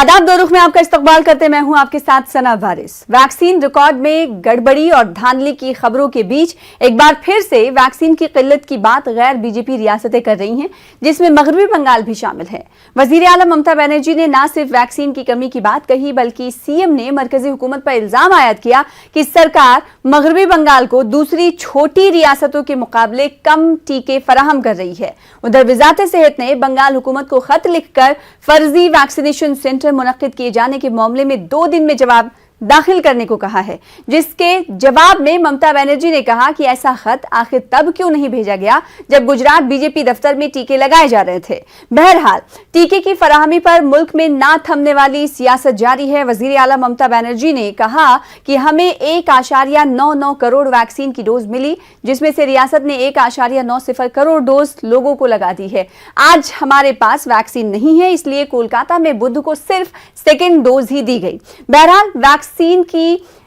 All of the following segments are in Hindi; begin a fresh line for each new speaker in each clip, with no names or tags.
आदाब, दो रुख में आपका इस्तकबाल करते मैं हूं आपके साथ सना वारिस। वैक्सीन रिकॉर्ड में गड़बड़ी और धांधली की खबरों के बीच एक बार फिर से वैक्सीन की किल्लत की बात गैर बीजेपी रियासतें कर रही हैं, जिसमें मगरबी बंगाल भी शामिल है। वजीर आलम ममता बनर्जी ने न सिर्फ वैक्सीन की कमी की बात कही, बल्कि सीएम ने मरकजी हुकूमत पर इल्जाम आयद किया कि सरकार मगरबी बंगाल को दूसरी छोटी रियासतों के मुकाबले कम टीके फराहम कर रही है। उधर वजारत सेहत ने बंगाल हुकूमत को खत लिखकर फर्जी वैक्सीनेशन सेंटर मुनक्किद किए जाने के मामले में 2 दिन में जवाब दाखिल करने को कहा है, जिसके जवाब में ममता बनर्जी ने कहा कि ऐसा खत आखिर तब क्यों नहीं भेजा गया जब गुजरात बीजेपी दफ्तर में टीके लगाए जा रहे थे। बहरहाल टीके की फराहमी पर मुल्क में ना थमने वाली सियासत जारी है। वजीर आला ममता बनर्जी ने कहा कि हमें 1.99 करोड़ वैक्सीन की डोज मिली, जिसमें से रियासत ने 1.90 करोड़ डोज लोगों को लगा दी है। आज हमारे पास वैक्सीन नहीं है, इसलिए कोलकाता में बुध को सिर्फ सेकेंड डोज ही दी गई। बहरहाल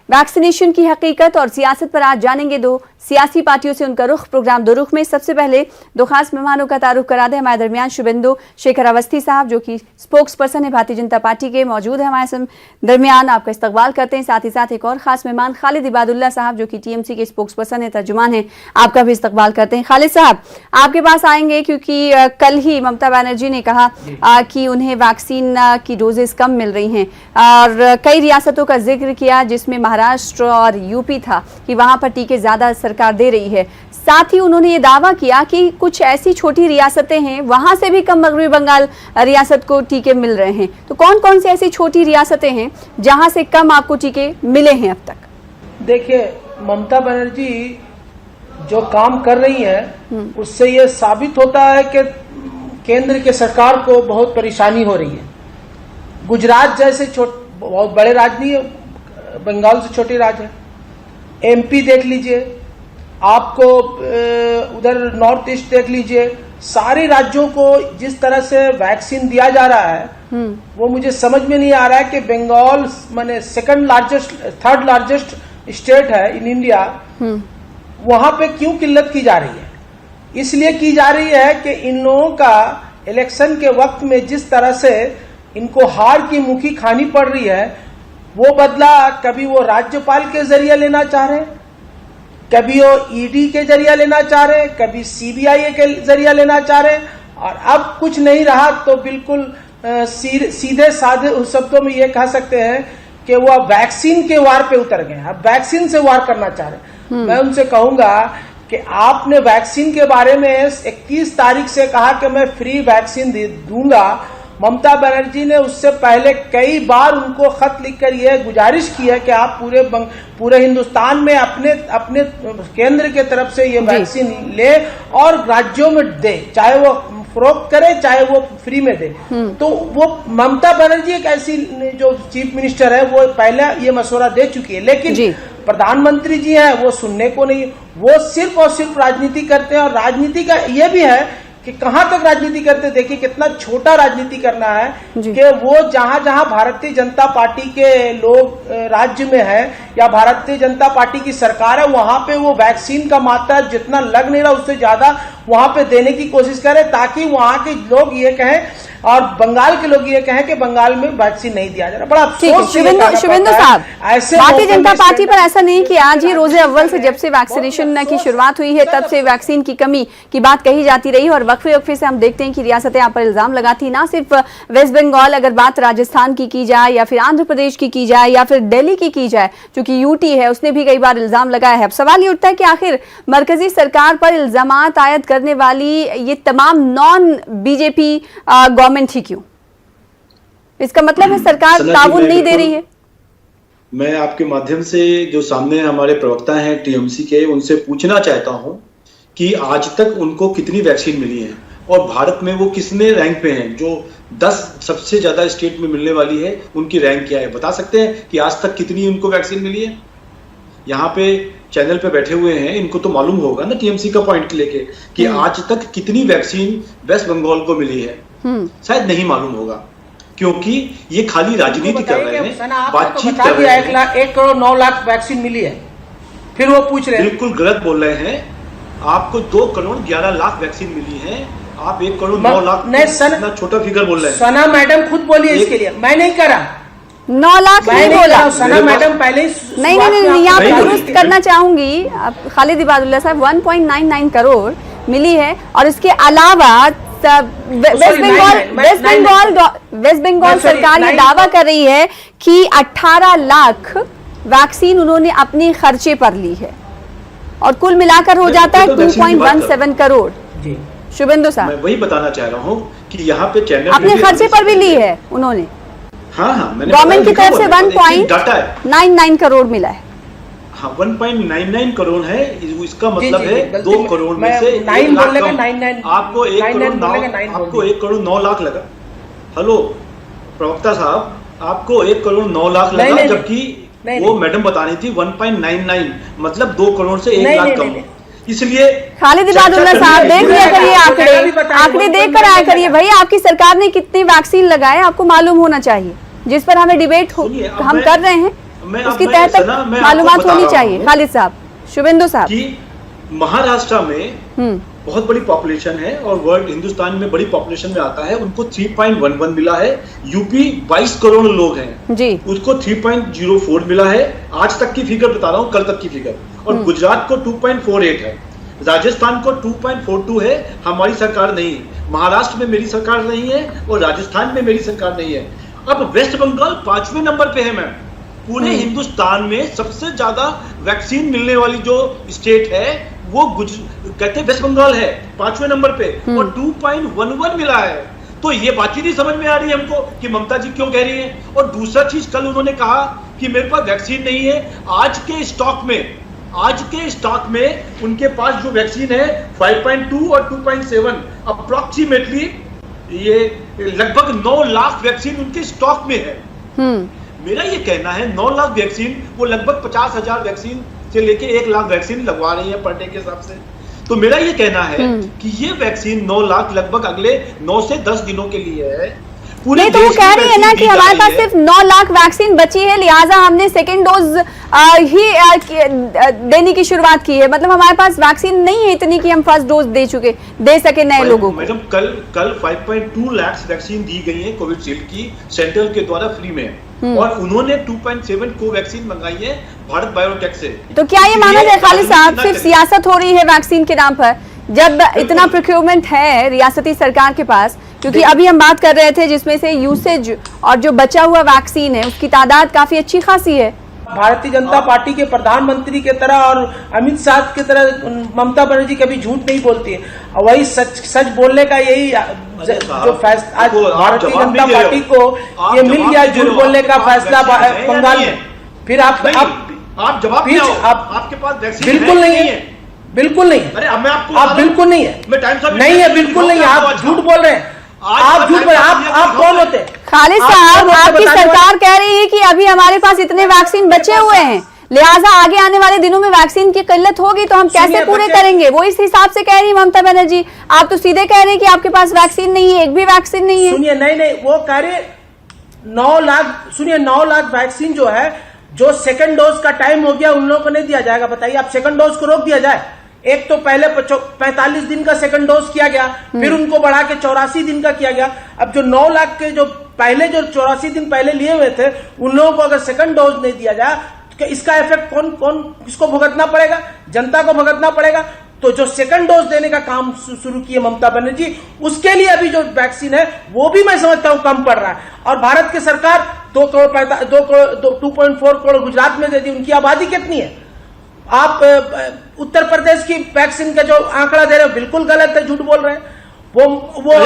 वैक्सीनेशन की हकीकत और सियासत पर आज जानेंगे दो सियासी पार्टियों से उनका रुख। प्रोग्राम दो रुख में सबसे पहले 2 खास मेहमानों का तारुफ करा दें। हमारे दरमियान शुभेंदु शेखर अवस्थी साहब, जो कि स्पोक्स पर्सन है भारतीय जनता पार्टी के, मौजूद है हमारे दरमियान। आपका इस्तकबाल करते हैं। साथ ही साथ एक और खास मेहमान खालिद इबादुल्ला साहब, जो कि टीएमसी के स्पोक्स पर्सन है, तर्जुमान है, आपका भी इस्तकबाल करते हैं। खालिद साहब, आपके पास आएंगे क्योंकि कल ही ममता बनर्जी ने कहा कि उन्हें वैक्सीन की डोजेस कम मिल रही हैं और कई रियासतों का जिक्र किया, जिसमें महाराष्ट्र और यूपी था कि वहां पर टीके ज्यादा सरकार दे रही है। साथ ही उन्होंने ये दावा किया कि कुछ ऐसी छोटी रियासतें हैं वहां से भी कम मगरबी बंगाल रियासत को टीके मिल रहे हैं। तो कौन कौन सी ऐसी छोटी रियासतें हैं जहां से कम आपको टीके मिले हैं अब तक?
देखिए, ममता बनर्जी जो काम कर रही है उससे ये साबित होता है कि केंद्र के सरकार को बहुत परेशानी हो रही है। गुजरात जैसे बहुत बड़े राज्य नहीं है, बंगाल से छोटे राज्य है। एमपी देख लीजिए, आपको उधर नॉर्थ ईस्ट देख लीजिए, सारे राज्यों को जिस तरह से वैक्सीन दिया जा रहा है वो मुझे समझ में नहीं आ रहा है कि बंगाल माने थर्ड लार्जेस्ट स्टेट है इन इंडिया, वहां पे क्यों किल्लत की जा रही है। इसलिए की जा रही है कि इन लोगों का इलेक्शन के वक्त में जिस तरह से इनको हार की मुखी खानी पड़ रही है, वो बदला कभी वो राज्यपाल के जरिए लेना चाह रहे, कभी वो ईडी के जरिए लेना चाह रहे, कभी सीबीआई के जरिए लेना चाह रहे, और अब कुछ नहीं रहा तो बिल्कुल सीधे साधे शब्दों में ये कह सकते हैं कि वो अब वैक्सीन के वार पे उतर गए, अब वैक्सीन से वार करना चाह रहे। मैं उनसे कहूंगा कि आपने वैक्सीन के बारे में 31 तारीख से कहा कि मैं फ्री वैक्सीन दूंगा। ममता बनर्जी ने उससे पहले कई बार उनको खत लिखकर यह गुजारिश की है कि आप पूरे हिंदुस्तान में अपने केंद्र के तरफ से ये वैक्सीन ले और राज्यों में दे, चाहे वो फरोख्त करे चाहे वो फ्री में दे। तो वो ममता बनर्जी एक ऐसी जो चीफ मिनिस्टर है वो पहले ये मशवरा दे चुकी है, लेकिन प्रधानमंत्री जी हैं वो सुनने को नहीं, वो सिर्फ और सिर्फ राजनीति करते हैं। और राजनीति का ये भी है कि कहां तक राजनीति करते, देखिए कितना छोटा राजनीति करना है कि वो जहां जहां भारतीय जनता पार्टी के लोग राज्य में है या भारतीय जनता पार्टी की सरकार है, वहां पे वो वैक्सीन का मात्रा जितना लग नहीं रहा उससे ज्यादा वहां पे देने की कोशिश करें, ताकि वहां के लोग ये कहें और बंगाल के लोग ये कहें कि बंगाल में वैक्सीन नहीं दिया जा रहा। बड़ा अफसोस।
शुभेंदु साहब, भारतीय जनता पार्टी पर ऐसा नहीं कि आज ही रोजे अव्वल से जब से वैक्सीनेशन की शुरुआत हुई है तब से वैक्सीन की कमी की बात कही जाती रही, और वक्फे से हम देखते हैं कि रियासतें यहाँ पर इल्जाम लगाती, ना सिर्फ वेस्ट बंगाल, अगर बात राजस्थान की जाए या फिर आंध्र प्रदेश की जाए या फिर दिल्ली की जाए, क्योंकि यूटी है, उसने भी कई बार इल्जाम लगाया है। अब सवाल ये उठता है कि आखिर मरकजी सरकार पर इल्जामात आयद करने वाली ये तमाम नॉन बीजेपी गवर्नमेंट ही क्यों? इसका मतलब है सरकार ताउन नहीं दे रही है।
मैं आपके माध्यम से जो सामने हमारे प्रवक्ता हैं टीएमसी के, उनसे पूछना चाहता हूं कि आज तक उनको कितनी वैक्सीन मिली है और भारत में वो किसने रैंक पे हैं, जो 10 सबसे ज्यादा स्टेट में मिलने वाली है उनकी रैंक क्या है, बता सकते हैं कि आज तक कितनी उनको वैक्सीन मिली है? यहाँ पे चैनल पे बैठे हुए हैं, इनको तो मालूम होगा ना टीएमसी का पॉइंट लेके कि आज तक कितनी वैक्सीन वेस्ट बंगाल को मिली है। शायद नहीं मालूम होगा, क्योंकि ये खाली राजनीति कर रहे हैं, बातचीत कर रहे हैं।
1 करोड़ 9 लाख वैक्सीन मिली है, फिर वो पूछ रहे हैं।
बिल्कुल गलत बोल रहे हैं। आपको 2 करोड़ 11 लाख वैक्सीन मिली है आप 1 करोड़ 9 लाख
नहीं,
इतना छोटा फिगर बोल रहे हैं।
सना मैडम खुद बोली है इसके लिए, मैं नहीं करा।
9 लाख नहीं बोला।
सना मैडम पहले ही
नहीं, यहाँ पे दुरुस्त करना चाहूंगी। अब खालिद इबादुल्लाह साहब 1.99 करोड़ मिली है, और इसके अलावा वेस्ट बंगाल सरकार ये दावा कर रही है कि 18 लाख वैक्सीन उन्होंने अपने खर्चे पर ली है, और कुल मिलाकर हो जाता है 2.17 करोड़। शुभेंदु साहब,
मैं वही बताना चाह रहा हूँ कि यहाँ पे चैनल
अपने खर्चे पर भी ली है उन्होंने।
हाँ, मैंने
गवर्नमेंट की तरफ से 1.99 करोड़ मिला है।
हाँ, 1.99 करोड़ है, इसका मतलब है 2 करोड़ में से 1 लाख कम। आपको 1 करोड़ 9 लाख लगा। हेलो प्रवक्ता साहब, आपको 1 करोड़ 9 लाख लगा, जबकि वो मैडम बता रही थी 1.99, मतलब 2 करोड़ से 1 लाख कम। इसलिए
खालिद इबादुल्लाह साहब देख लिया करिए, आंकड़े देख कर आया करिए भाई, आपकी सरकार ने कितनी वैक्सीन लगाए आपको मालूम होना चाहिए, जिस पर हमें डिबेट हम कर रहे हैं उसकी तह तक मालूमात होनी चाहिए। खालिद साहब, शुभेंदु साहब,
कि महाराष्ट्र में बहुत बड़ी पॉपुलेशन है और वर्ल्ड हिंदुस्तान में बड़ी पॉपुलेशन में आता है, उनको 3.11 मिला है। यूपी 22 करोड़ लोग हैं जी, उसको 3.04 मिला है। आज तक की फिगर बता रहा हूँ, कल तक की फिगर। और गुजरात को 2.48 है, राजस्थान को 2.42 है। हमारी सरकार नहीं, महाराष्ट्र में मेरी सरकार नहीं है और राजस्थान में मेरी सरकार नहीं है। अब वेस्ट बंगाल 5वें नंबर पे है मैम। पूरे हिंदुस्तान में सबसे ज्यादा वैक्सीन मिलने वाली जो स्टेट है वो कहते हैं वेस्ट बंगाल है 5वें नंबर पे, और 2.11 मिला है। तो ये बात ही नहीं समझ में आ रही है हमको कि ममता जी क्यों कह रही हैं। और दूसरा चीज, कल उन्होंने कहा कि मेरे पास वैक्सीन नहीं है। आज के स्टॉक में उनके पास जो वैक्सीन है 5.2 और 2.7 अप्रोक्सीमेटली, ये लगभग 9 लाख वैक्सीन उनके स्टॉक में है। मेरा ये कहना है 9 लाख वैक्सीन, वो लगभग 50,000 वैक्सीन से लेके 1 लाख वैक्सीन लगवा रही है पर डे के हिसाब से। तो मेरा ये कहना है कि ये वैक्सीन 9 लाख लगभग अगले 9 से 10 दिनों के लिए है।
नहीं तो वो कह रही है ना कि हमारे पास सिर्फ 9 लाख वैक्सीन बची है, लिहाजा हमने सेकेंड डोज ही देने की शुरुआत की है। मतलब हमारे पास वैक्सीन नहीं है इतनी कि हम फर्स्ट डोज दे सके नए लोगों को।
मैडम कल 5.2 लाख वैक्सीन दी गई है कोविशील्ड की, सेंट्रल के द्वारा फ्री में, और उन्होंने 2.7 को वैक्सीन मंगाई है भारत बायोटेक से।
तो क्या ये माना जाए खालिद साहब सिर्फ सियासत हो रही है वैक्सीन के नाम पर, जब इतना प्रोक्योरमेंट है रियासती सरकार के पास? क्योंकि अभी हम बात कर रहे थे जिसमें से यूसेज और जो बचा हुआ वैक्सीन है उसकी तादाद काफी अच्छी खासी है।
भारतीय जनता पार्टी के प्रधानमंत्री के तरह और अमित शाह की तरह ममता बनर्जी कभी झूठ नहीं बोलती है, और वही सच बोलने का यही जो फैसला आज भारतीय जनता पार्टी को ये मिल गया, झूठ बोलने का फैसला बंगाल में। फिर आप
जवाब आपके पास वैक्सीन
बिल्कुल नहीं है, बिल्कुल नहीं।
अरे अब मैं आपको
आप बिल्कुल नहीं है, नहीं है, बिल्कुल नहीं। आप झूठ बोल रहे हैं, आप झूठ बोल, आप कौन होते हैं?
खालिद साहब, आपकी सरकार कह रही है कि अभी हमारे पास इतने वैक्सीन बचे हुए हैं, लिहाजा आगे आने वाले दिनों में वैक्सीन की किल्लत होगी तो हम कैसे पूरे करेंगे, वो इस हिसाब से कह रही है ममता बनर्जी। आप तो सीधे कह रहे हैं कि आपके पास वैक्सीन नहीं है, एक भी वैक्सीन नहीं है।
सुनिए, नहीं, वो कह रहे 9 लाख, सुनिए 9 लाख वैक्सीन जो है, जो सेकंड डोज का टाइम हो गया उन लोगों को नहीं दिया जाएगा। बताइए, आप सेकंड डोज को रोक दिया जाए? एक तो पहले 45 दिन का सेकंड डोज किया गया, फिर उनको बढ़ा के 84 दिन का किया गया। अब जो 9 लाख के जो 84 दिन पहले लिए हुए थे उन लोगों को अगर सेकंड डोज नहीं दिया जाए तो इसका इफेक्ट कौन किसको भुगतना पड़ेगा? जनता को भुगतना पड़ेगा। तो जो सेकंड डोज देने का काम शुरू किए ममता बनर्जी, उसके लिए अभी जो वैक्सीन है वो भी मैं समझता हूं कम पड़ रहा है। और भारत की सरकार 2.4 करोड़ गुजरात में दे दी, उनकी आबादी कितनी है? आप उत्तर प्रदेश की वैक्सीन का जो आंकड़ा दे रहे हो बिल्कुल गलत है, झूठ बोल रहे हैं। वो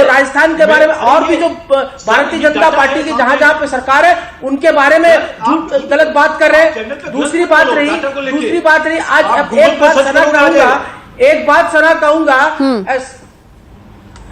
राजस्थान के बारे में और भी जो भारतीय जनता पार्टी की जहां पे सरकार है उनके बारे में झूठ गलत बात कर रहे हैं। दूसरी बात रही आज एक बात सना कहूंगा,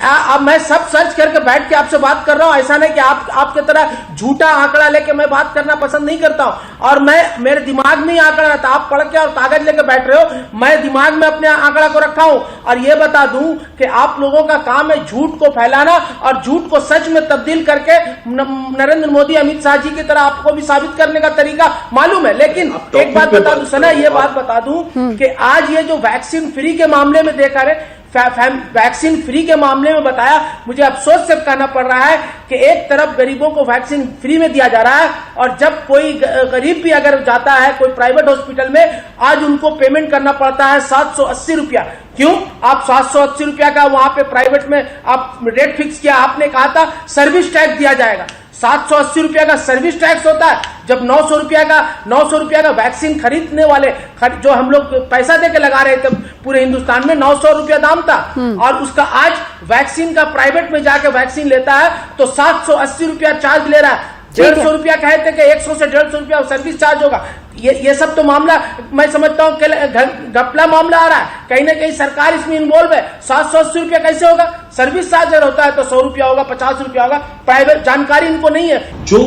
अब मैं सब सर्च करके बैठ के आपसे बात कर रहा हूं। ऐसा नहीं कि आपके तरह झूठा आंकड़ा लेके मैं बात करना पसंद नहीं करता हूं, और मेरे दिमाग में ही आंकड़ा रहता। आप पढ़ के और कागज लेके बैठ रहे हो, मैं दिमाग में अपने आंकड़ा को रखा हूं। और ये बता दूं कि आप लोगों का काम है झूठ को फैलाना और झूठ को सच में तब्दील करके नरेंद्र मोदी, अमित शाह जी की तरह आपको भी साबित करने का तरीका मालूम है। लेकिन एक बात बता दूं सना, ये बात बता दूं कि आज ये जो वैक्सीन फ्री के मामले में देखा रहे, वैक्सीन फ्री के मामले में बताया, मुझे अफसोस से कहना पड़ रहा है कि एक तरफ गरीबों को वैक्सीन फ्री में दिया जा रहा है और जब कोई गरीब भी अगर जाता है कोई प्राइवेट हॉस्पिटल में, आज उनको पेमेंट करना पड़ता है 780 रुपया। क्यों? आप 780 रुपया का वहां पे प्राइवेट में आप रेट फिक्स किया, आपने कहा था सर्विस टैक्स दिया जाएगा। 780 रुपया का सर्विस टैक्स होता है, जब 900 रुपया का वैक्सीन खरीदने वाले जो हम लोग पैसा देके लगा रहे थे पूरे हिंदुस्तान में 900 रुपया दाम था, और उसका आज वैक्सीन का प्राइवेट में जाके वैक्सीन लेता है तो 780 रुपया चार्ज ले रहा है। 150 रुपया कहे थे कि 100 से 150 रुपया सर्विस चार्ज होगा। ये सब तो मामला मैं समझता हूँ घपला मामला आ रहा है, कहीं ना कहीं सरकार इसमें इन्वॉल्व है। 780 रुपया कैसे होगा? सर्विस चार्ज होता है तो 100 रुपया होगा, 50 रुपया होगा, प्राइवेट जानकारी इनको नहीं है।
जो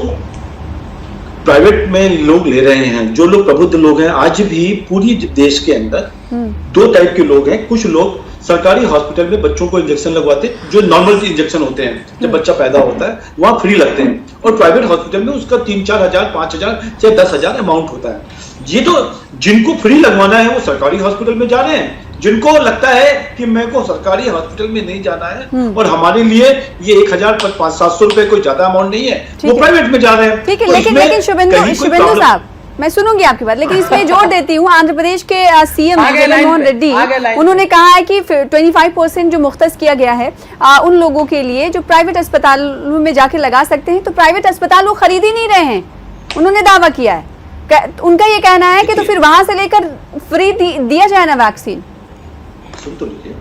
प्राइवेट में लोग ले रहे हैं, जो लोग प्रबुद्ध लोग हैं, आज भी पूरी देश के अंदर दो टाइप के लोग हैं। कुछ लोग सरकारी हॉस्पिटल में बच्चों को इंजेक्शन लगवाते, जो नॉर्मल इंजेक्शन होते हैं जब बच्चा पैदा होता है वहां फ्री लगते हैं, और प्राइवेट हॉस्पिटल में उसका 3-4 हजार, 5 हजार, चाहे 10 हजार अमाउंट होता है। ये तो जिनको फ्री लगवाना है वो सरकारी हॉस्पिटल में जा रहे हैं, जिनको लगता है कि मेरे को सरकारी हॉस्पिटल में नहीं जाना है और हमारे लिए ये 1000-700 रुपए कोई ज्यादा अमाउंट नहीं है, वो प्राइवेट में जा रहे हैं।
ठीक है, लेकिन शुभेंदु साहब, मैं सुनूंगी आपकी बात, लेकिन इसमें जोर देती हूँ, आंध्र प्रदेश के सीएम जगनमोहन रेड्डी उन्होंने कहा है कि 25% जो मुख्तस किया गया है उन लोगों के लिए जो प्राइवेट अस्पतालों में जाके लगा सकते हैं, तो प्राइवेट अस्पताल वो खरीद ही नहीं रहे हैं, उन्होंने दावा किया है। उनका ये कहना है कि तो फिर वहां से लेकर फ्री दिया जाए ना वैक्सीन।
सुन तो लीजिए,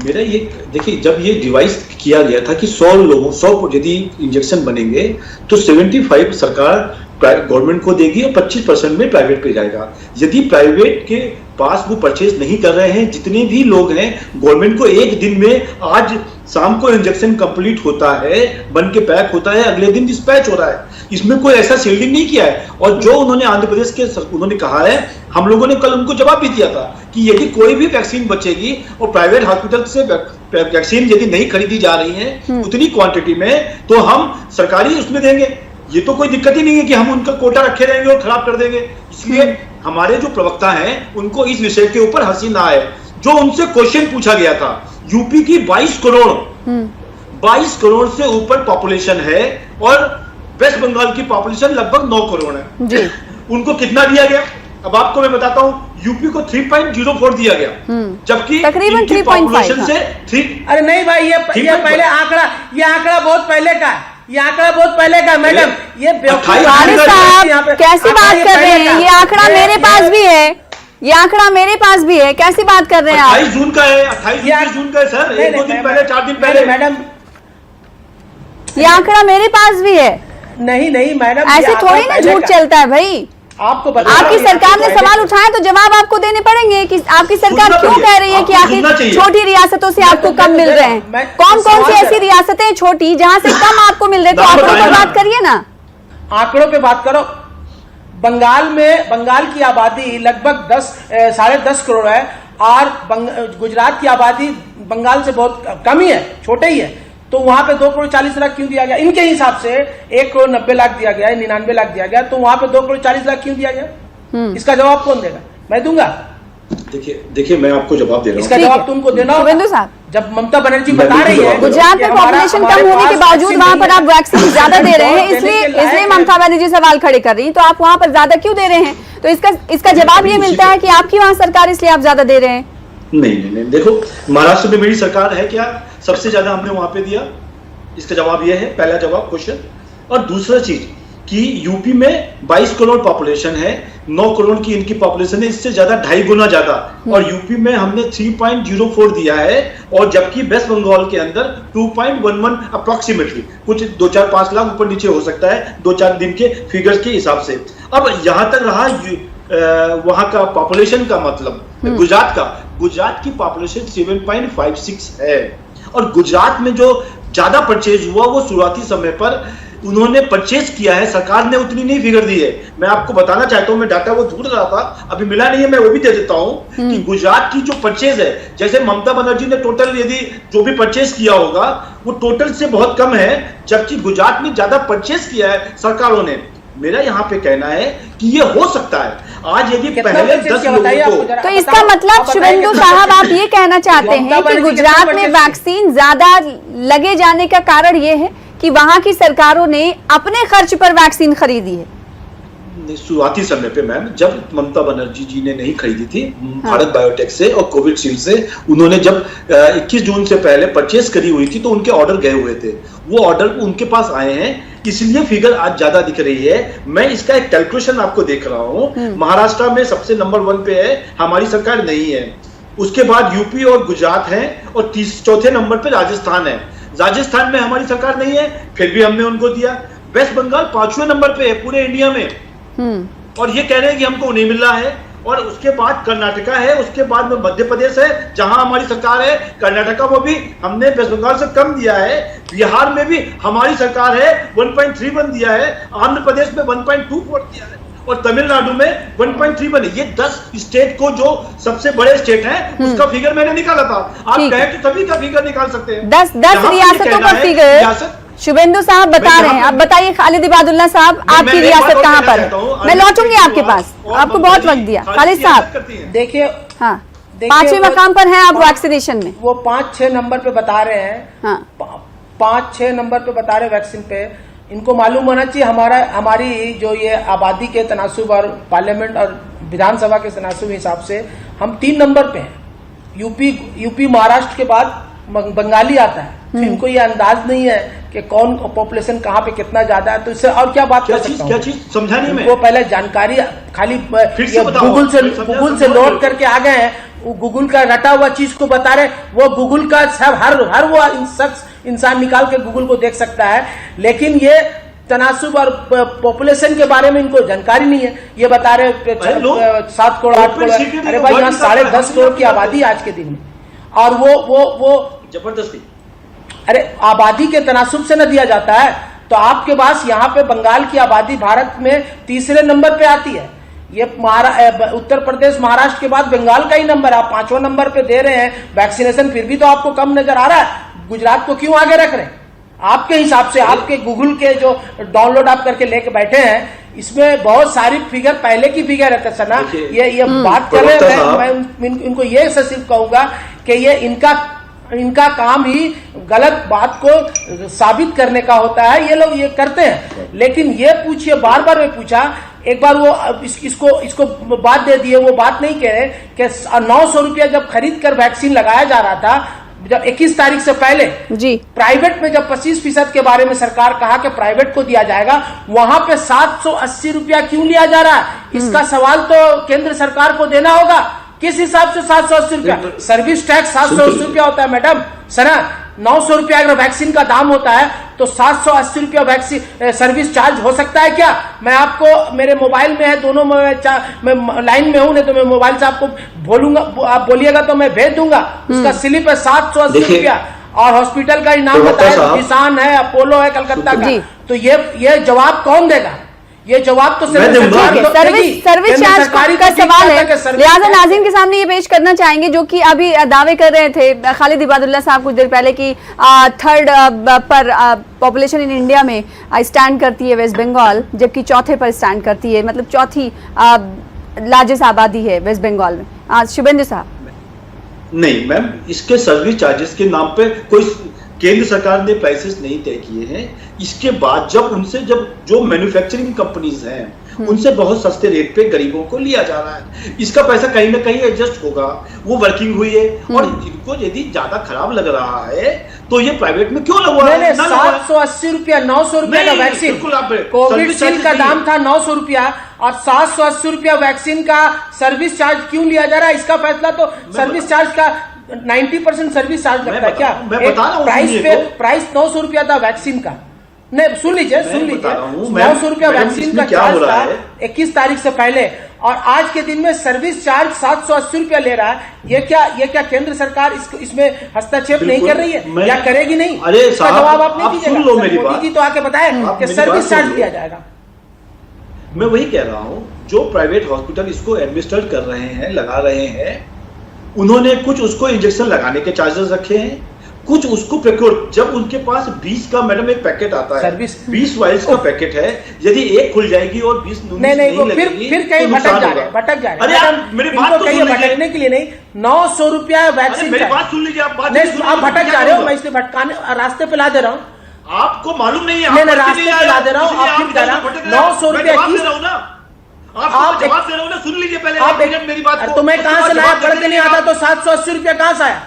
मेरा ये देखिए, जब ये डिवाइस किया गया था कि 100 यदि इंजेक्शन बनेंगे तो 75 सरकार गवर्नमेंट को देगी और 25% में प्राइवेट पे जाएगा। यदि प्राइवेट के पास वो परचेज नहीं कर रहे हैं, जितने भी लोग हैं, गवर्नमेंट को एक दिन में, आज शाम को इंजेक्शन कंप्लीट होता है, बन के पैक होता है, अगले दिन डिस्पैच हो रहा है, इसमें कोई ऐसा सील्डिंग नहीं किया है। और जो उन्होंने आंध्र प्रदेश के उन्होंने कहा है, हम लोगों ने कल उनको जवाब भी दिया था कि यदि कोई भी वैक्सीन बचेगी और प्राइवेट हॉस्पिटल से वैक्सीन यदि नहीं खरीदी जा रही है उतनी क्वांटिटी में, तो हम सरकारी उसमें देंगे। ये तो कोई दिक्कत ही नहीं है कि हम उनका कोटा रखे रहेंगे और खराब कर देंगे। इसलिए हमारे जो प्रवक्ता हैं उनको इस विषय के ऊपर हंसी ना आए। जो उनसे क्वेश्चन पूछा गया था, यूपी की 22 करोड़ से ऊपर पॉपुलेशन है और वेस्ट बंगाल की पॉपुलेशन लगभग 9 करोड़ है जी। उनको कितना दिया गया? अब आपको मैं बताता हूँ, यूपी को 3.04 दिया गया, जबकि
तकरीबन 3.5
से 3।
अरे नहीं भाई, ये पहले आंकड़ा बहुत पहले का है, ये आंकड़ा बहुत पहले का। मैडम ये
साहब कैसी बात कर रहे हैं? ये आंकड़ा मेरे पास भी है, ये आंकड़ा मेरे पास भी है, कैसी बात कर रहे हैं आप?
28 जून का है, 28 जून का है सर, 1-2 दिन पहले, 4 दिन पहले।
मैडम
ये आंकड़ा मेरे पास भी है।
नहीं मैडम,
ऐसे थोड़ी ना झूठ चलता है भाई।
आपको
आपकी सरकार ने सवाल उठाया तो जवाब आपको देने पड़ेंगे कि आपकी सरकार क्यों कह रही है कि आखिर छोटी रियासतों से आपको कम मिल रहे हैं। कौन कौन सी ऐसी रियासतें छोटी जहां से कम आपको मिल रहे, तो आंकड़ों पर बात करिए ना।
आंकड़ों पे बात करो। बंगाल की आबादी लगभग 10-10.5 करोड़ है और गुजरात की आबादी बंगाल से बहुत कम ही है, छोटे ही है, तो वहां पे 2 करोड़ 40 लाख क्यों दिया गया? इनके हिसाब से 1 करोड़ 90 लाख दिया गया है, 99 लाख दिया गया, तो वहां पे 2 करोड़ 40 लाख क्यों दिया गया? इसका जवाब कौन देगा? मैं दूंगा।
देखिए मैं आपको जवाब दे रहा हूं।
इसका जवाब तुमको देना होगा। जब ममता बनर्जी बता रही है
गुजरात में पॉपुलेशन कम होने के बावजूद वहां पर आप वैक्सीन ज्यादा दे रहे हैं, इसलिए ममता बनर्जी सवाल खड़े कर रही है, तो आप वहां पर ज्यादा क्यों दे रहे हैं? तो इसका जवाब ये मिलता है कि आपकी वहां सरकार, इसलिए आप ज्यादा दे रहे हैं।
नहीं, देखो महाराष्ट्र में मेरी सरकार है क्या, सबसे ज्यादा हमने वहां पे दिया, इसका जवाब यह है, पहला जवाब क्वेश्चन। और दूसरा चीज कि यूपी में 22 करोड़ पॉपुलेशन है, 9 करोड़ की इनकी पॉपुलेशन है, इससे ज्यादा 2.5 गुना ज्यादा, और यूपी में हमने 3.04 दिया है, और जबकि वेस्ट बंगाल के अंदर 2.11 अप्रोक्सीमेटली, कुछ 2-4-5 लाख ऊपर नीचे हो सकता है 2-4 दिन के फिगर्स के हिसाब से। अब यहां तक रहा वहां का पॉपुलेशन का मतलब, गुजरात की पॉपुलेशन 7.56 है, और गुजरात में जो ज्यादा परचेज हुआ वो शुरुआती समय पर उन्होंने परचेज किया है, सरकार ने उतनी नहीं फिगर दी है। मैं आपको बताना चाहता हूं, मैं डाटा वो ढूंढ रहा था, अभी मिला नहीं है, मैं वो भी दे देता हूं कि गुजरात की जो परचेज है, जैसे ममता बनर्जी ने टोटल यदि जो भी परचेज किया होगा वो टोटल से बहुत कम है, जबकि गुजरात में ज्यादा परचेज किया है सरकारों ने। मेरा यहाँ पे कहना है कि ये हो सकता है, आज यदि
कितना
पहले
परचेज
10
किया
लोगों
बताइए
को
आपको जरा,
तो
बताओ,
इसका
आप
मतलब
बताइए
शुभेंदु
कितना
साहब आप
परचेज
ये कहना चाहते
ममता
हैं कि
बनर्जी
गुजरात
कितना
में
परचेज की?
वैक्सीन ज्यादा लगे जाने का कारण ये है कि वहां की सरकारों ने अपने खर्च पर वैक्सीन खरीदी है।
शुरुआती समय पे मैम, जब ममता बनर्जी जी ने नहीं खरीदी थी भारत बायोटेक से और कोविशील्ड से, उन्होंने जब 21 जून से पहले परचेस करी हुई थी तो उनके ऑर्डर गए हुए थे, वो ऑर्डर उनके पास आए हैं, इसलिए फिगर आज ज्यादा दिख रही है। मैं इसका एक कैलकुलेशन आपको देख रहा हूं। महाराष्ट्र में सबसे नंबर 1 पे है, हमारी सरकार नहीं है। उसके बाद यूपी और गुजरात है और चौथे नंबर पे राजस्थान है। राजस्थान में हमारी सरकार नहीं है, फिर भी हमने उनको दिया। वेस्ट बंगाल 5वें नंबर पे है पूरे इंडिया में, और ये कह रहे हैं कि हमको नहीं मिल रहा है। और उसके बाद कर्नाटका है, उसके बाद में मध्य प्रदेश है जहां हमारी सरकार है। कर्नाटका में भी हमने वेस्ट बंगाल से कम दिया है। बिहार में भी हमारी सरकार है, 1.31 दिया है। आंध्र प्रदेश में 1.24 दिया है और तमिलनाडु में 1.31 है। ये 10 स्टेट को जो सबसे बड़े स्टेट हैं उसका फिगर मैंने निकाला था। आप कहें तो सभी का फिगर निकाल सकते हैं।
10 रियासतों का फिगर शुभेंदु साहब बता रहे हैं। अब बताइए खालिद इबादुल्ला साहब, आपकी रियासत कहां पर है? मैं लौटूंगी आपके पास, आपको बहुत वक्त दिया। खालिद साहब
देखिए,
हाँ, 5वें मकाम पर हैं आप वैक्सीनेशन में।
वो 5-6 नंबर पे बता रहे हैं।
हाँ,
5-6 नंबर पे बता रहे वैक्सीन पे। इनको मालूम होना चाहिए हमारी जो ये आबादी के तनासुब और पार्लियामेंट और विधानसभा के तनासुब हिसाब से हम 3 नंबर पे हैं। यूपी महाराष्ट्र के बाद बंगाली आता है। तो इनको ये अंदाज नहीं है कि कौन पॉपुलेशन कहाँ पे कितना ज्यादा है, तो इससे और क्या बात कर सकता हूँ?
क्या चीज समझानी में?
वो पहले जानकारी खाली गूगल से लोड करके आ गए हैं। गूगल का रटा हुआ चीज को बता रहे। वो गूगल का सब हर वो शख्स इंसान निकाल के गूगल को देख सकता है, लेकिन ये तनासुब और पॉपुलेशन के बारे में इनको जानकारी नहीं है। ये बता रहे 7 करोड़ 8 करोड़। अरे भाई, यहाँ 10.5 करोड़ की आबादी आज के दिन में, और वो
जबरदस्ती,
अरे आबादी के तनासुब से न दिया जाता है। तो आपके पास यहाँ पे बंगाल की आबादी भारत में 3रे नंबर पे आती है। ये उत्तर प्रदेश महाराष्ट्र के बाद बंगाल का ही नंबर, आप 5वां नंबर पे दे रहे हैं वैक्सीनेशन, फिर भी तो आपको कम नजर आ रहा है। गुजरात को क्यों आगे रख रहे हैं? आपके हिसाब से, आपके गूगल के जो डाउनलोड आप करके लेके बैठे हैं, इसमें बहुत सारी फिगर पहले की फिगर है सना। ये बात कर रहे हैं। मैं इनको ये सिर्फ कहूंगा कि ये इनका काम ही गलत बात को साबित करने का होता है। ये लोग ये करते हैं, लेकिन ये पूछिए, बार बार मैं पूछा, एक बार वो इसको बात दे दिए। वो बात नहीं कह रहे कि 900 रुपया जब खरीद कर वैक्सीन लगाया जा रहा था, जब 21 तारीख से पहले
जी,
प्राइवेट में जब 25% के बारे में सरकार कहा कि प्राइवेट को दिया जाएगा, वहां पे 780 रुपया क्यों लिया जा रहा है? इसका सवाल तो केंद्र सरकार को देना होगा। किस हिसाब से 780 रुपया? सर्विस टैक्स 780 रुपया होता है मैडम सना। 900 रुपया अगर वैक्सीन का दाम होता है तो 780 रुपया वैक्सीन सर्विस चार्ज हो सकता है क्या? मैं आपको, मेरे मोबाइल में है, दोनों मैं लाइन में हूं, नहीं तो मैं मोबाइल से आपको बोलूंगा, आप बोलिएगा तो मैं भेज दूंगा। उसका स्लिप है 780 रुपया, और हॉस्पिटल का ही नाम बताया, किसान है, अपोलो है कलकत्ता का। तो ये जवाब कौन देगा? ये जवाब तो
सर्विस चार्ज का सवाल है। लिहाजा नाज़रीन के सामने ये पेश करना चाहेंगे, जो कि अभी दावे कर रहे थे खालिद इबादुल्ला साहब कुछ देर पहले कि 3rd पर पॉपुलेशन इन इंडिया में स्टैंड करती है वेस्ट बंगाल, जबकि 4थे पर स्टैंड करती है, मतलब 4थी लार्जेस्ट आबादी है वेस्ट बंगाल में। शुभेंदु साहब,
नहीं मैम, इसके सर्विस चार्जेस के नाम पे कोई केंद्र सरकार ने प्राइसेस नहीं तय किए हैं। इसके बाद जब जो मैन्युफैक्चरिंग कंपनीज हैं उनसे बहुत सस्ते रेट पे गरीबों को लिया जा रहा है, इसका पैसा कहीं ना कहीं एडजस्ट होगा। वो वर्किंग हुई है, और इनको यदि ज्यादा खराब लग रहा है तो ये प्राइवेट में क्यों लगवा रहे हैं?
780 रुपया, 900 रुपया का वैक्सीन, कोविशील्ड का दाम था 900 रुपया, और 780 रुपया वैक्सीन का सर्विस चार्ज क्यों लिया जा रहा है? इसका फैसला तो सर्विस चार्ज का 90% सर्विस चार्ज लगता है क्या? प्राइस 900 रुपया था वैक्सीन का। नहीं, सुन लीजिए 900 रुपया वैक्सीन का चार्ज था 21 तारीख से पहले, और आज के दिन में सर्विस चार्ज 780 रुपया ले रहा है। ये क्या केंद्र सरकार इसमें हस्तक्षेप नहीं कर रही है या करेगी नहीं?
अरे
इसका जवाब आप नहीं दीजिएगा। मोदी जी तो आके बताए कि सर्विस चार्ज दिया जाएगा।
मैं वही कह रहा हूं, जो प्राइवेट हॉस्पिटल इसको एडमिनिस्टर कर रहे हैं, लगा रहे हैं, उन्होंने कुछ उसको इंजेक्शन लगाने के चार्जेस रखे हैं, कुछ उसको प्रोक्योर, जब उनके पास 20 का मैडम एक पैकेट आता है,
सर्विस
20 वाइल्स का पैकेट है, यदि एक खुल जाएगी और 20
नहीं वो फिर कहीं भटक जा रहे हैं।
अरे मेरी बात तो सुन लीजिए,
भटकने के लिए नहीं, 900 रुपया वैक्सीन।
मेरी बात सुन लीजिए, आप बात
आप भटक जा रहे हो, मैं इसलिए भटकाने रास्ते पे ला दे रहा हूँ।
आपको मालूम नहीं है,
मैं रास्ते पे ला दे रहा हूँ, आप फिर 900 रुपया की
आप जवाब दे रहा हूँ ना, सुन लीजिए पहले
आप
मेरी बात को।
तो मैं कहां से लाया, पढ़ के नहीं आता तो 780 रुपया कहां से आया?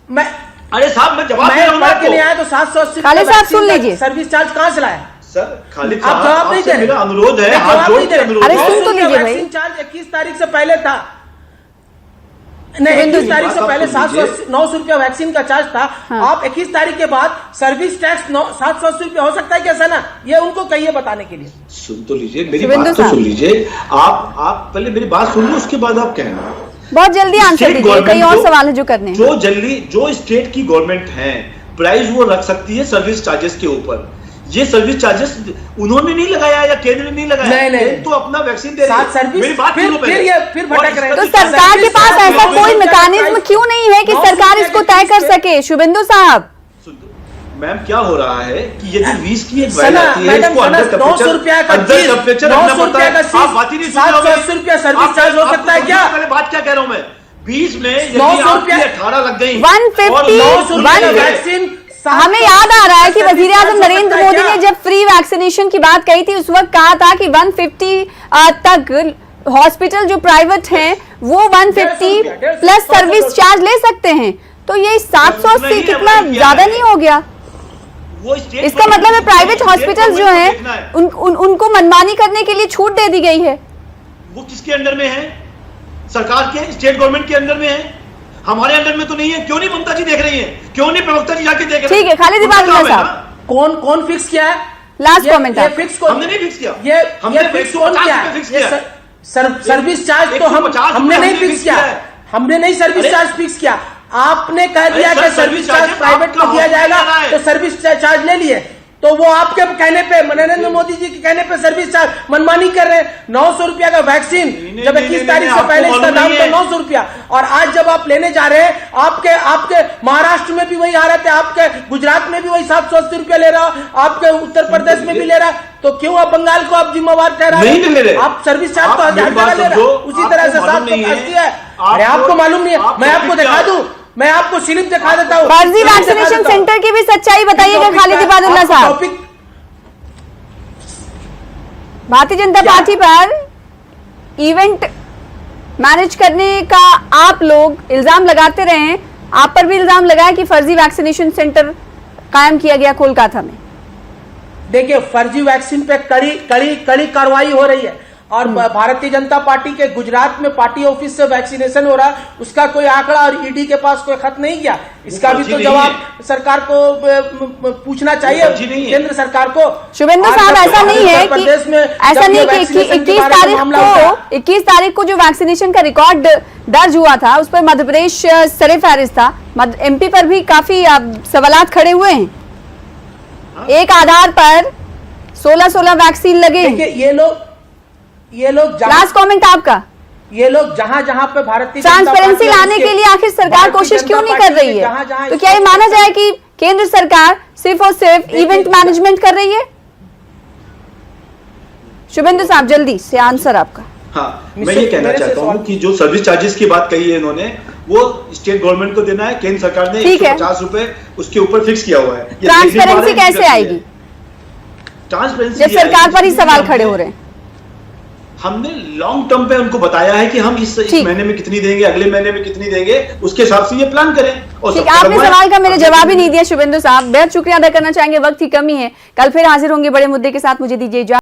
मैं
अरे साहब मैं जवाब दे रहा हूँ,
पढ़ के नहीं आया तो 780
खालिद साहब सुन लीजिए,
सर्विस चार्ज कहाँ से लाया?
सर खालिद
आप जवाब नहीं दे रहे,
मेरा अनुरोध है, हाथ जोड़ के अनुरोध
अरे
है।
सुन तो लीजिए भाई।
वैक्सीन चार्ज 21 तारीख से पहले था, नहीं 21 तारीख से पहले 900 रुपया वैक्सीन का चार्ज था।
हाँ।
आप 21 तारीख के बाद सर्विस टैक्स 780 रुपया हो सकता है कैसा ना, ये उनको कहिए बताने के लिए।
सुन तो लीजिए मेरी बात तो सुन लीजिए, आप पहले मेरी बात सुन लो, उसके बाद आप कहना।
बहुत जल्दी आंसर दीजिए, कई और सवाल है जो करने हैं।
जो स्टेट की गवर्नमेंट है प्राइस वो रख सकती है सर्विस चार्जेस के ऊपर। ये सर्विस चार्जेस उन्होंने नहीं लगाया या केंद्र ने नहीं लगाया,
नहीं
तो अपना वैक्सीन दे रही है। मेरी बात सुनो पहले।
फिर भटक रहे हैं।
तो सरकार के पास ऐसा कोई मैकेनिज्म क्यों नहीं है कि सरकार इसको तय कर सके? शुभेंदु साहब,
मैम क्या हो रहा है कि यदि 20 की एक
सना,
आती है, इसको अंडर
900 रुपया का चीज, 900 रुपया का चीज,
आप बात ही नहीं सुन रहे हो।
780 रुपया सर्विस चार्ज हो सकता है क्या?
पहले बात क्या कह रहा हूं मैं, 20 में यदि
900 रुपया
18 लग गई,
150
वैक्सीन।
हमें याद आ रहा है कि वजीर आजम नरेंद्र मोदी ने जब फ्री वैक्सीनेशन की बात कही थी, उस वक्त कहा था कि 150 तक हॉस्पिटल जो प्राइवेट हैं वो 150 प्लस सर्विस चार्ज ले सकते हैं। तो ये 780 कितना ज्यादा नहीं हो गया? इसका मतलब है प्राइवेट हॉस्पिटल जो हैं उनको मनमानी करने के लिए छूट दे दी गई है।
वो किसके अंडर में है? सरकार के, स्टेट गवर्नमेंट के अंडर में है, हमारे अंडर में तो नहीं है। क्यों नहीं ममता जी देख रही है? क्यों नहीं प्रवक्ता जी जाके देख रहे हैं?
ठीक है खालिद इबादुल्लाह साहब,
कौन फिक्स किया है?
लास्ट कमेंट आप।
हमने नहीं फिक्स किया,
ये फिक्स कौन किया है? सर्विस चार्ज तो हमने नहीं फिक्स किया, हमने नहीं सर्विस चार्ज फिक्स किया। आपने कह दिया कि सर्विस चार्ज प्राइवेट को दिया जाएगा, तो सर्विस चार्ज ले लिए। तो वो आपके कहने पे, नरेंद्र मोदी जी के कहने पे सर्विस चार्ज मनमानी कर रहे हैं। 900 रुपया का वैक्सीन जब 21 तारीख से पहले इसका दाम था 900 रुपया, और आज जब आप लेने जा रहे हैं, आपके महाराष्ट्र में भी वही आ रहे थे, आपके गुजरात में भी वही 780 रुपया ले रहा, आपके उत्तर प्रदेश में भी ले रहा, तो क्यों आप बंगाल को आप जिम्मेवार ठहरा रहे? आप सर्विस चार्ज तो 1000 टका ले रहे, उसी तरह से 780 है। अरे आपको मालूम नहीं है, मैं आपको दिखा दूं, मैं आपको स्लिप दिखा देता हूँ।
फर्जी वैक्सीनेशन सेंटर की भी सच्चाई बताइएगा खालिद इबादुल्लाह साहब। भारतीय जनता पार्टी पर इवेंट मैनेज करने का आप लोग इल्जाम लगाते रहे हैं, आप पर भी इल्जाम लगाया कि फर्जी वैक्सीनेशन सेंटर कायम किया गया कोलकाता में।
देखिए फर्जी वैक्सीन पे कड़ी कार्रवाई हो रही है, और भारतीय जनता पार्टी के गुजरात में पार्टी ऑफिस से वैक्सीनेशन हो रहा है, उसका कोई आंकड़ा और ईडी के पास कोई खत नहीं गया। इसका भी तो जवाब सरकार को पूछना चाहिए, केंद्र सरकार को।
शुभेंदु साहब, ऐसा नहीं है कि 21 तारीख को जो वैक्सीनेशन का रिकॉर्ड दर्ज हुआ था उस पर मध्य प्रदेश सरे फहरिस्त था, एमपी पर भी काफी सवालात खड़े हुए हैं। एक आधार पर 16 वैक्सीन लगे।
ये लोग
लास्ट कमेंट आपका,
ये लोग जहां पे भारतीय
ट्रांसपेरेंसी लाने के लिए आखिर सरकार कोशिश क्यों नहीं कर रही है? तो क्या ये माना जाए कि केंद्र सरकार सिर्फ और सिर्फ इवेंट मैनेजमेंट कर रही है? शुभेंदु साहब जल्दी से आंसर आपका।
हाँ, मैं ये कहना चाहता हूँ कि जो सर्विस चार्जेस की बात कही है इन्होंने, वो स्टेट गवर्नमेंट को देना है, केंद्र सरकार ने 150 रुपए उसके ऊपर फिक्स किया हुआ है।
ट्रांसपेरेंसी कैसे आएगी
ट्रांसपेरेंसी
जब सरकार पर ही सवाल खड़े हो रहे हैं?
हमने लॉन्ग टर्म पे उनको बताया है कि हम इस महीने में कितनी देंगे, अगले महीने में कितनी देंगे, उसके हिसाब से ये प्लान करें। और
ठीक, आपने सवाल का मेरे जवाब ही नहीं दिया शुभेंदु साहब, बेहद शुक्रिया अदा करना चाहेंगे, वक्त की कमी है। कल फिर हाजिर होंगे बड़े मुद्दे के साथ, मुझे दीजिए इजाजत।